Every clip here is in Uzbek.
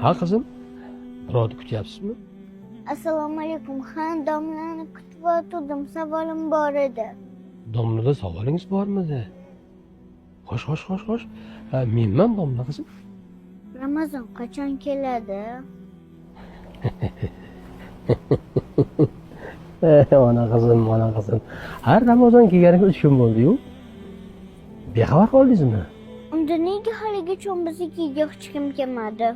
Ha qizim, birovni kutyapsizmi? Assalomu alaykum. Ha, domlani kutib o'tirdim. Savolim bor edi. Domlada savolingiz bormidi? Xo'sh. Menman domla qizim. Ramazon qachon keladi? Ona qizim. Har Ramazon kelganiga 3 kun bo'ldi-yu. Bexabar qoldingizmi? Unda nega haligacha biznikiga hech kim kelmadi?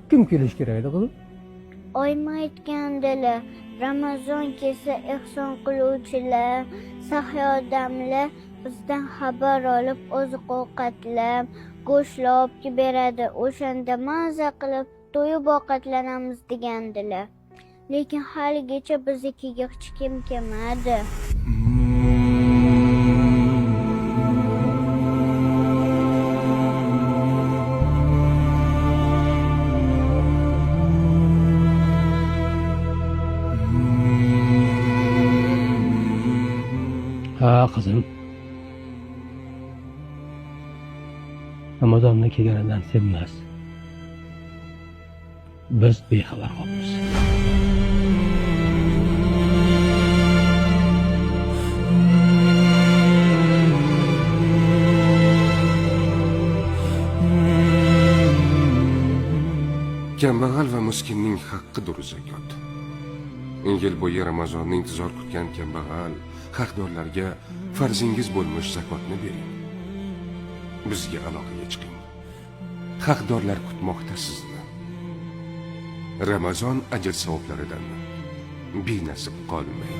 Kim kelish kerak edi qizim? Oyim aytgandilar, Ramazon kelsa ehson qiluvchilar, saxiy odamlar bizdan xabar olib oziq-ovqatlar, go'shtlar olib beradi. O'shanda maza qilib to'yib ovqatlanamiz degandilar. Lekin haligacha biznikiga hech kim kelmadi. Ha qizim. Ramazonda kelganidan sevmas. Biz bexabar qolamiz. Kambag'al va miskinning haqqidir zakot. Yil bo'yi Ramazonni intizor kutgan kambag'al haqdorlarga farzingiz bo'lmish zakotni bering. Bizga aloqaga chiqing. Haqdorlar kutmoqda sizni. Ramazon ajr savoblaridan benasib qolmang.